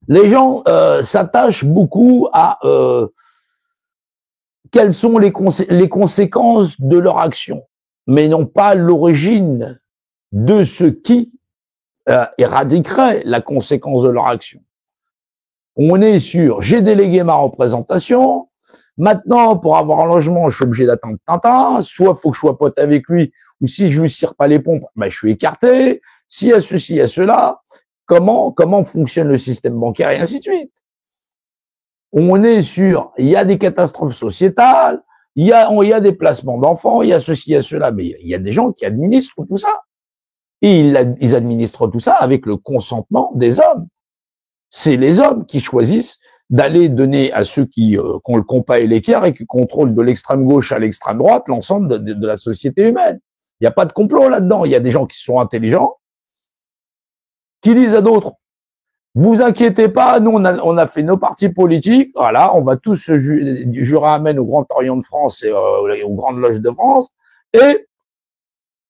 Les gens s'attachent beaucoup à quelles sont les conséquences de leur action, mais non pas l'origine de ce qui éradiquerait la conséquence de leur action. On est sur, j'ai délégué ma représentation, maintenant, pour avoir un logement, je suis obligé d'attendre Tintin, soit il faut que je sois pote avec lui, ou si je lui tire pas les pompes, ben, je suis écarté, s'il y a ceci, il y a cela, comment fonctionne le système bancaire, et ainsi de suite. On est sur, il y a des catastrophes sociétales, il y a des placements d'enfants, il y a ceci, il y a cela, mais il y a des gens qui administrent tout ça. Et ils administrent tout ça avec le consentement des hommes. C'est les hommes qui choisissent d'aller donner à ceux qui ont le compas et l'équerre et qui contrôlent de l'extrême gauche à l'extrême droite l'ensemble de la société humaine. Il n'y a pas de complot là-dedans. Il y a des gens qui sont intelligents, qui disent à d'autres, vous inquiétez pas, nous on a fait nos partis politiques, voilà, on va tous se jurer amène au Grand Orient de France et aux Grandes Loges de France, et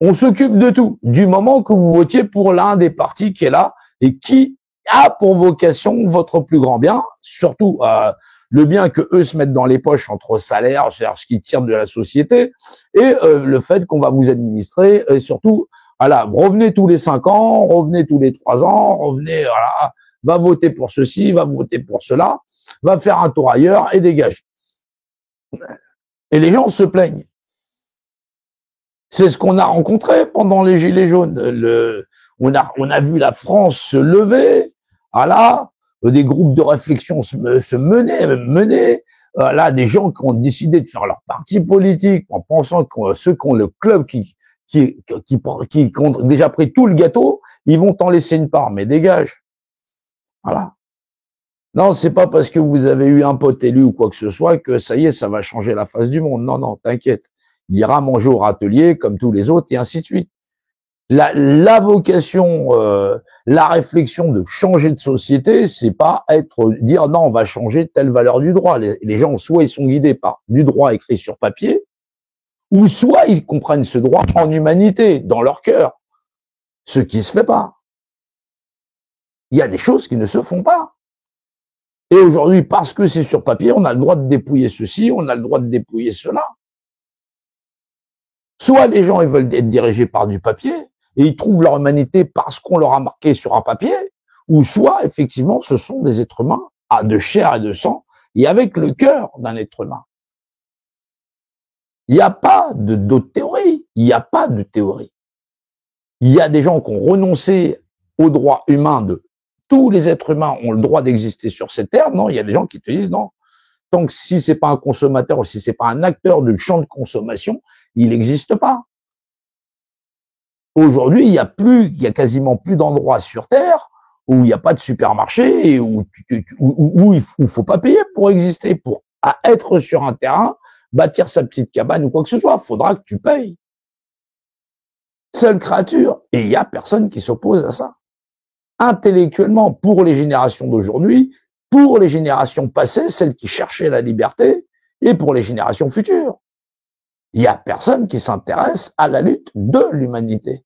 on s'occupe de tout, du moment que vous votiez pour l'un des partis qui est là et qui a pour vocation votre plus grand bien, surtout le bien que eux se mettent dans les poches entre salaires, c'est-à-dire ce qu'ils tirent de la société, et le fait qu'on va vous administrer, et surtout, voilà, revenez tous les 5 ans, revenez tous les 3 ans, revenez, voilà, va voter pour ceci, va voter pour cela, va faire un tour ailleurs et dégage. Et les gens se plaignent. C'est ce qu'on a rencontré pendant les Gilets jaunes. On a vu la France se lever, voilà, des groupes de réflexion se mener, là, des gens qui ont décidé de faire leur parti politique en pensant que ceux qui ont le club qui ont déjà pris tout le gâteau, ils vont t'en laisser une part, mais dégage. Voilà. Non, c'est pas parce que vous avez eu un pote élu ou quoi que ce soit que ça y est, ça va changer la face du monde. Non, non, t'inquiète. Il ira manger au râtelier comme tous les autres et ainsi de suite. La vocation, la réflexion de changer de société, c'est pas dire non, on va changer telle valeur du droit. Les gens, soit ils sont guidés par du droit écrit sur papier, ou soit ils comprennent ce droit en humanité, dans leur cœur. Ce qui se fait pas. Il y a des choses qui ne se font pas. Et aujourd'hui, parce que c'est sur papier, on a le droit de dépouiller ceci, on a le droit de dépouiller cela. Soit les gens ils veulent être dirigés par du papier et ils trouvent leur humanité parce qu'on leur a marqué sur un papier, ou soit effectivement ce sont des êtres humains de chair et de sang et avec le cœur d'un être humain. Il n'y a pas d'autre théorie, il n'y a pas de théorie. Il y a des gens qui ont renoncé aux droits humains de tous les êtres humains ont le droit d'exister sur cette terre. Non, il y a des gens qui te disent non. Tant que si c'est pas un consommateur ou si c'est pas un acteur du champ de consommation, il n'existe pas. Aujourd'hui, il y a quasiment plus d'endroits sur Terre où il n'y a pas de supermarché et où il faut pas payer pour exister, pour être sur un terrain, bâtir sa petite cabane ou quoi que ce soit. Faudra que tu payes. Seule créature. Et il y a personne qui s'oppose à ça. Intellectuellement, pour les générations d'aujourd'hui, pour les générations passées, celles qui cherchaient la liberté, et pour les générations futures. Il n'y a personne qui s'intéresse à la lutte de l'humanité.